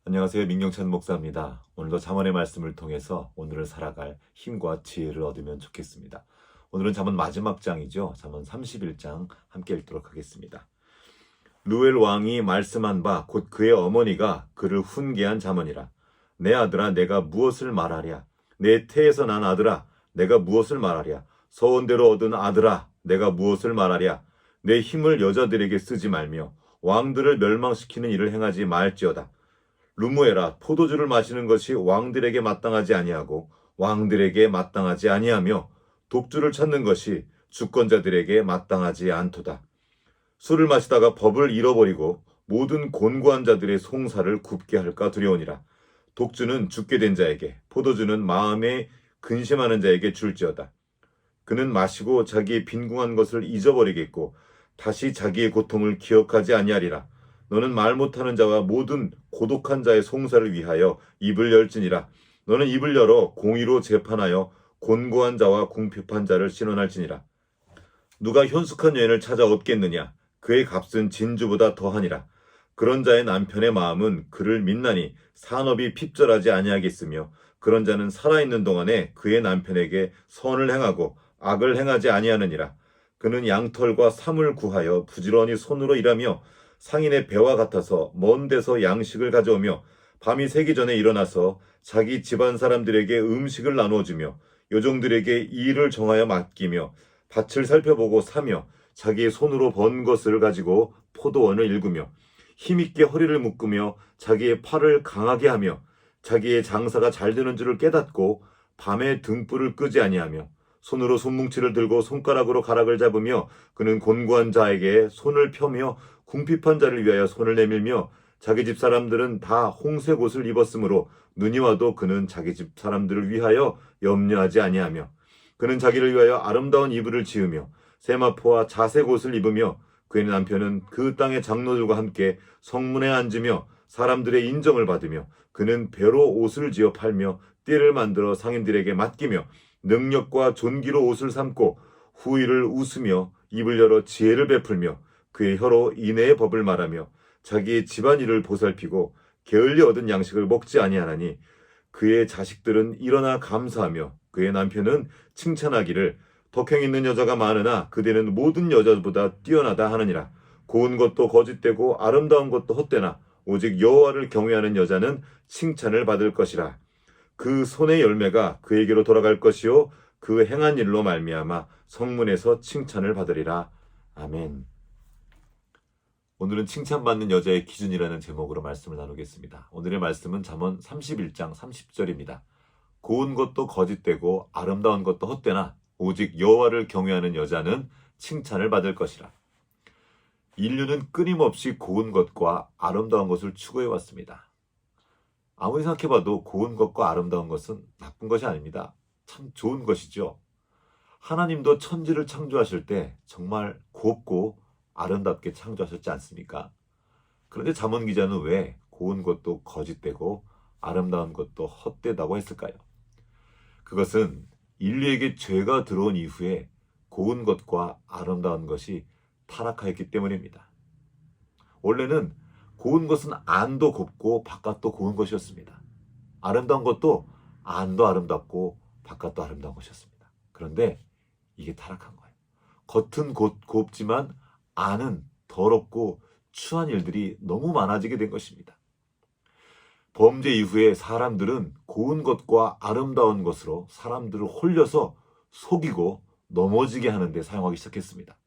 안녕하세요. 민경찬 목사입니다. 오늘도 잠언의 말씀을 통해서 오늘을 살아갈 힘과 지혜를 얻으면 좋겠습니다. 오늘은 잠언 마지막 장이죠. 잠언 31장 함께 읽도록 하겠습니다. 루엘 왕이 말씀한 바 곧 그의 어머니가 그를 훈계한 잠언이라. 내 아들아 내가 무엇을 말하랴. 내 태에서 난 아들아 내가 무엇을 말하랴. 서원대로 얻은 아들아 내가 무엇을 말하랴. 내 힘을 여자들에게 쓰지 말며 왕들을 멸망시키는 일을 행하지 말지어다. 루무에라, 포도주를 마시는 것이 왕들에게 마땅하지 아니하고 왕들에게 마땅하지 아니하며 독주를 찾는 것이 주권자들에게 마땅하지 않도다. 술을 마시다가 법을 잃어버리고 모든 곤고한 자들의 송사를 굽게 할까 두려우니라. 독주는 죽게 된 자에게, 포도주는 마음에 근심하는 자에게 줄지어다. 그는 마시고 자기의 빈궁한 것을 잊어버리겠고 다시 자기의 고통을 기억하지 아니하리라. 너는 말 못하는 자와 모든 고독한 자의 송사를 위하여 입을 열지니라. 너는 입을 열어 공의로 재판하여 곤고한 자와 궁핍한 자를 신원할지니라. 누가 현숙한 여인을 찾아 얻겠느냐? 그의 값은 진주보다 더하니라. 그런 자의 남편의 마음은 그를 믿나니 산업이 핍절하지 아니하겠으며 그런 자는 살아있는 동안에 그의 남편에게 선을 행하고 악을 행하지 아니하느니라. 그는 양털과 삼을 구하여 부지런히 손으로 일하며 상인의 배와 같아서 먼 데서 양식을 가져오며 밤이 새기 전에 일어나서 자기 집안 사람들에게 음식을 나누어주며 요종들에게 일을 정하여 맡기며 밭을 살펴보고 사며 자기의 손으로 번 것을 가지고 포도원을 일구며 힘있게 허리를 묶으며 자기의 팔을 강하게 하며 자기의 장사가 잘 되는 줄을 깨닫고 밤에 등불을 끄지 아니하며 손으로 손뭉치를 들고 손가락으로 가락을 잡으며 그는 곤고한 자에게 손을 펴며 궁핍한 자를 위하여 손을 내밀며 자기 집 사람들은 다 홍색 옷을 입었으므로 눈이 와도 그는 자기 집 사람들을 위하여 염려하지 아니하며 그는 자기를 위하여 아름다운 이불을 지으며 세마포와 자색 옷을 입으며 그의 남편은 그 땅의 장로들과 함께 성문에 앉으며 사람들의 인정을 받으며 그는 배로 옷을 지어 팔며 띠를 만들어 상인들에게 맡기며 능력과 존귀로 옷을 삼고 후일을 웃으며 입을 열어 지혜를 베풀며 그의 혀로 인애의 법을 말하며 자기의 집안일을 보살피고 게을리 얻은 양식을 먹지 아니하나니 그의 자식들은 일어나 감사하며 그의 남편은 칭찬하기를 덕행 있는 여자가 많으나 그대는 모든 여자보다 뛰어나다 하느니라. 고운 것도 거짓되고 아름다운 것도 헛되나 오직 여호와를 경외하는 여자는 칭찬을 받을 것이라. 그 손의 열매가 그에게로 돌아갈 것이요 그 행한 일로 말미암아 성문에서 칭찬을 받으리라. 아멘. 오늘은 칭찬받는 여자의 기준이라는 제목으로 말씀을 나누겠습니다. 오늘의 말씀은 잠언 31장 30절입니다. 고운 것도 거짓되고 아름다운 것도 헛되나 오직 여호와를 경외하는 여자는 칭찬을 받을 것이라. 인류는 끊임없이 고운 것과 아름다운 것을 추구해왔습니다. 아무리 생각해봐도 고운 것과 아름다운 것은 나쁜 것이 아닙니다. 참 좋은 것이죠. 하나님도 천지를 창조하실 때 정말 곱고 아름답게 창조하셨지 않습니까? 그런데 잠언 기자는 왜 고운 것도 거짓되고 아름다운 것도 헛되다고 했을까요? 그것은 인류에게 죄가 들어온 이후에 고운 것과 아름다운 것이 타락하였기 때문입니다. 원래는 고운 것은 안도 곱고 바깥도 고운 것이었습니다. 아름다운 것도 안도 아름답고 바깥도 아름다운 것이었습니다. 그런데 이게 타락한 거예요. 겉은 곱지만 안은 더럽고 추한 일들이 너무 많아지게 된 것입니다. 범죄 이후에 사람들은 고운 것과 아름다운 것으로 사람들을 홀려서 속이고 넘어지게 하는데 사용하기 시작했습니다.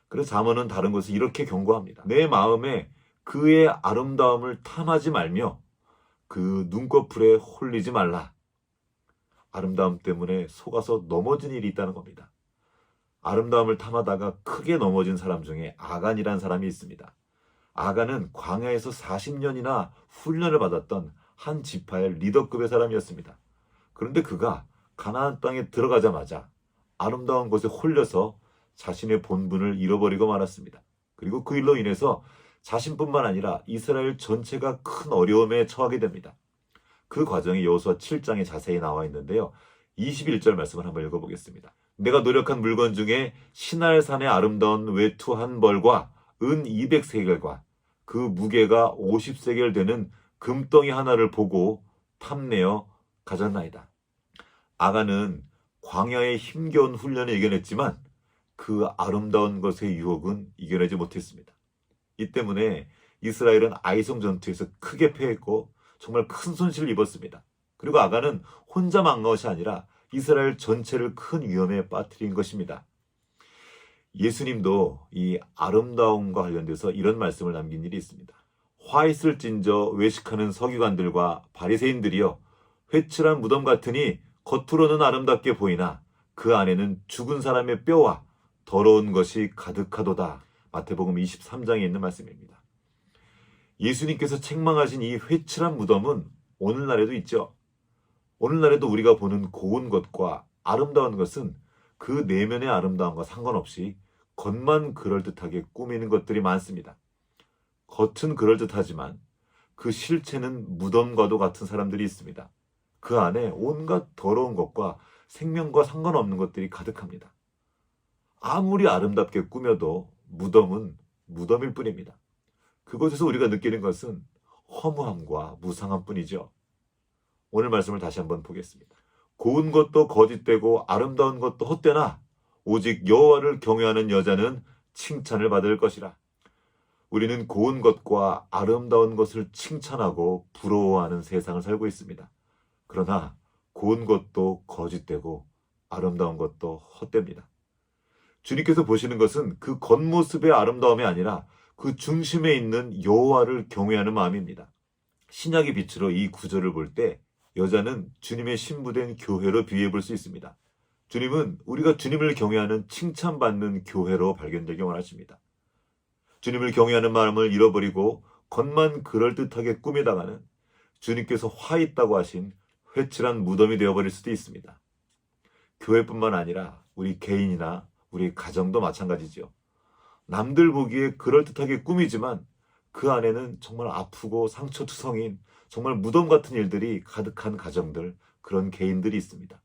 그래서 잠언은 다른 것을 이렇게 경고합니다. 내 마음에 그의 아름다움을 탐하지 말며 그 눈꺼풀에 홀리지 말라. 아름다움 때문에 속아서 넘어진 일이 있다는 겁니다. 아름다움을 탐하다가 크게 넘어진 사람 중에 아간이라는 사람이 있습니다. 아간은 광야에서 40년이나 훈련을 받았던 한 지파의 리더급의 사람이었습니다. 그런데 그가 가나안 땅에 들어가자마자 아름다운 곳에 홀려서 자신의 본분을 잃어버리고 말았습니다. 그리고 그 일로 인해서 자신뿐만 아니라 이스라엘 전체가 큰 어려움에 처하게 됩니다. 그 과정이 여호수아 7장에 자세히 나와 있는데요. 21절 말씀을 한번 읽어보겠습니다. 내가 노력한 물건 중에 시날산의 아름다운 외투 한 벌과 은 200세겔과 그 무게가 50세겔 되는 금덩이 하나를 보고 탐내어 가졌나이다. 아간은 광야의 힘겨운 훈련을 이겨냈지만 그 아름다운 것의 유혹은 이겨내지 못했습니다. 이 때문에 이스라엘은 아이성 전투에서 크게 패했고 정말 큰 손실을 입었습니다. 그리고 아간은 혼자 망한 것이 아니라 이스라엘 전체를 큰 위험에 빠뜨린 것입니다. 예수님도 이 아름다움과 관련돼서 이런 말씀을 남긴 일이 있습니다. 화 있을진저 외식하는 서기관들과 바리새인들이여, 회칠한 무덤 같으니 겉으로는 아름답게 보이나 그 안에는 죽은 사람의 뼈와 더러운 것이 가득하도다. 마태복음 23장에 있는 말씀입니다. 예수님께서 책망하신 이 회칠한 무덤은 오늘날에도 있죠. 오늘날에도 우리가 보는 고운 것과 아름다운 것은 그 내면의 아름다움과 상관없이 겉만 그럴듯하게 꾸미는 것들이 많습니다. 겉은 그럴듯하지만 그 실체는 무덤과도 같은 사람들이 있습니다. 그 안에 온갖 더러운 것과 생명과 상관없는 것들이 가득합니다. 아무리 아름답게 꾸며도 무덤은 무덤일 뿐입니다. 그곳에서 우리가 느끼는 것은 허무함과 무상함 뿐이죠. 오늘 말씀을 다시 한번 보겠습니다. 고운 것도 거짓되고 아름다운 것도 헛되나 오직 여호와를 경외하는 여자는 칭찬을 받을 것이라. 우리는 고운 것과 아름다운 것을 칭찬하고 부러워하는 세상을 살고 있습니다. 그러나 고운 것도 거짓되고 아름다운 것도 헛됩니다. 주님께서 보시는 것은 그 겉모습의 아름다움이 아니라 그 중심에 있는 여호와를 경외하는 마음입니다. 신약의 빛으로 이 구절을 볼 때 여자는 주님의 신부된 교회로 비유해 볼 수 있습니다. 주님은 우리가 주님을 경외하는 칭찬받는 교회로 발견되기 원하십니다. 주님을 경외하는 마음을 잃어버리고 겉만 그럴듯하게 꾸미다가는 주님께서 화 있다고 하신 회칠한 무덤이 되어버릴 수도 있습니다. 교회뿐만 아니라 우리 개인이나 우리 가정도 마찬가지죠. 남들 보기에 그럴듯하게 꾸미지만 그 안에는 정말 아프고 상처투성인 정말 무덤 같은 일들이 가득한 가정들, 그런 개인들이 있습니다.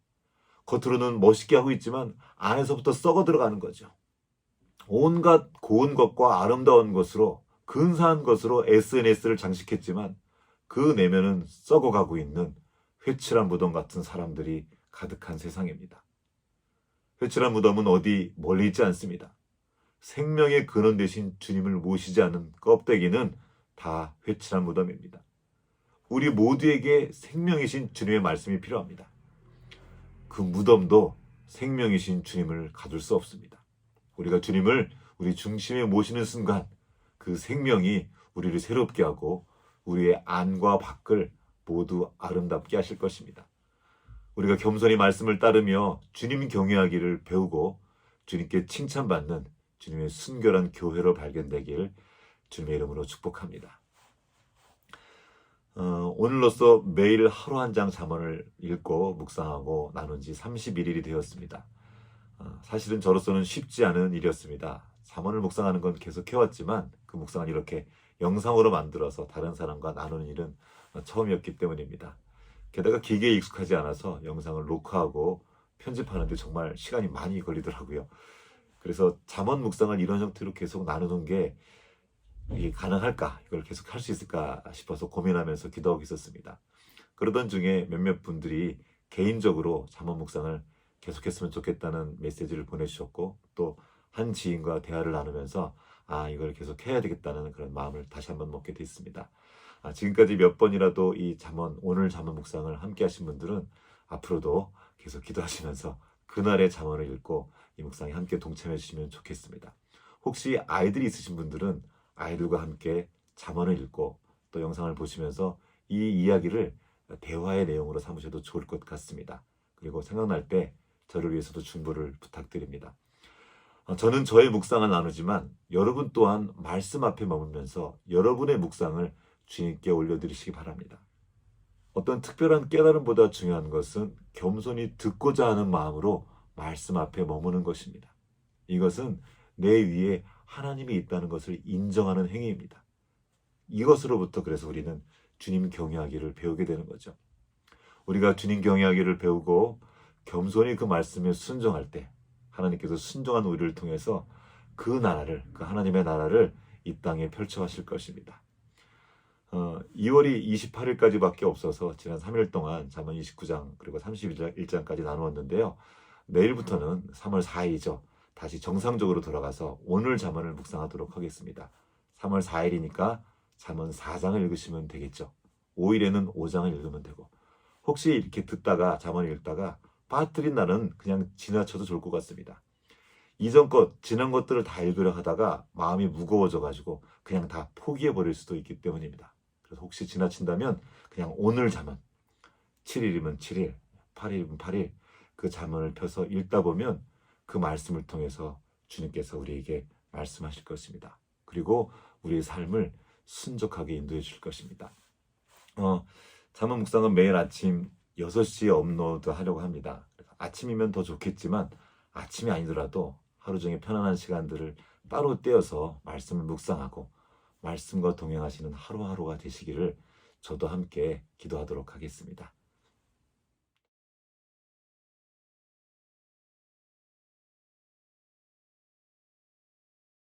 겉으로는 멋있게 하고 있지만 안에서부터 썩어 들어가는 거죠. 온갖 고운 것과 아름다운 것으로, 근사한 것으로 SNS를 장식했지만 그 내면은 썩어가고 있는 회칠한 무덤 같은 사람들이 가득한 세상입니다. 회칠한 무덤은 어디 멀리 있지 않습니다. 생명의 근원 대신 주님을 모시지 않은 껍데기는 다 회칠한 무덤입니다. 우리 모두에게 생명이신 주님의 말씀이 필요합니다. 그 무덤도 생명이신 주님을 가둘 수 없습니다. 우리가 주님을 우리 중심에 모시는 순간 그 생명이 우리를 새롭게 하고 우리의 안과 밖을 모두 아름답게 하실 것입니다. 우리가 겸손히 말씀을 따르며 주님 경외하기를 배우고 주님께 칭찬받는 주님의 순결한 교회로 발견되길 주님의 이름으로 축복합니다. 오늘로써 매일 하루 한 장 잠언을 읽고 묵상하고 나눈 지 31일이 되었습니다. 사실은 저로서는 쉽지 않은 일이었습니다. 잠언을 묵상하는 건 계속 해왔지만 그 묵상을 이렇게 영상으로 만들어서 다른 사람과 나누는 일은 처음이었기 때문입니다. 게다가 기계에 익숙하지 않아서 영상을 녹화하고 편집하는데 정말 시간이 많이 걸리더라고요. 그래서 잠언 묵상을 이런 형태로 계속 나누는 게 이게 가능할까? 이걸 계속 할 수 있을까 싶어서 고민하면서 기도하고 있었습니다. 그러던 중에 몇몇 분들이 개인적으로 잠언 묵상을 계속했으면 좋겠다는 메시지를 보내주셨고 또 한 지인과 대화를 나누면서 이걸 계속 해야 되겠다는 그런 마음을 다시 한번 먹게 됐습니다. 지금까지 몇 번이라도 이 잠언, 오늘 잠언 묵상을 함께 하신 분들은 앞으로도 계속 기도하시면서 그날의 잠언을 읽고 이 묵상에 함께 동참해 주시면 좋겠습니다. 혹시 아이들이 있으신 분들은 아이들과 함께 잠언을 읽고 또 영상을 보시면서 이 이야기를 대화의 내용으로 삼으셔도 좋을 것 같습니다. 그리고 생각날 때 저를 위해서도 중보를 부탁드립니다. 저는 저의 묵상을 나누지만 여러분 또한 말씀 앞에 머물면서 여러분의 묵상을 주님께 올려드리시기 바랍니다. 어떤 특별한 깨달음보다 중요한 것은 겸손히 듣고자 하는 마음으로 말씀 앞에 머무는 것입니다. 이것은 내 위에 하나님이 있다는 것을 인정하는 행위입니다. 이것으로부터 그래서 우리는 주님 경외하기를 배우게 되는 거죠. 우리가 주님 경외하기를 배우고 겸손히 그 말씀에 순종할 때 하나님께서 순종한 우리를 통해서 그 나라를, 그 하나님의 나라를 이 땅에 펼쳐 하실 것입니다. 2월이 28일까지밖에 없어서 지난 3일 동안 잠언 29장 그리고 31장까지 나누었는데요. 내일부터는 3월 4일이죠. 다시 정상적으로 돌아가서 오늘 잠언을 묵상하도록 하겠습니다. 3월 4일이니까 잠언 4장을 읽으시면 되겠죠. 5일에는 5장을 읽으면 되고, 혹시 이렇게 듣다가 잠언을 읽다가 빠뜨린 날은 그냥 지나쳐도 좋을 것 같습니다. 이전 것, 지난 것들을 다 읽으려 하다가 마음이 무거워져가지고 그냥 다 포기해버릴 수도 있기 때문입니다. 그래서 혹시 지나친다면 그냥 오늘 잠언, 7일이면 7일, 8일이면 8일 그 잠언을 펴서 읽다 보면 그 말씀을 통해서 주님께서 우리에게 말씀하실 것입니다. 그리고 우리의 삶을 순적하게 인도해 줄 것입니다. 잠언 묵상은 매일 아침 6시에 업로드 하려고 합니다. 아침이면 더 좋겠지만 아침이 아니더라도 하루 종일 편안한 시간들을 따로 떼어서 말씀을 묵상하고 말씀과 동행하시는 하루하루가 되시기를 저도 함께 기도하도록 하겠습니다.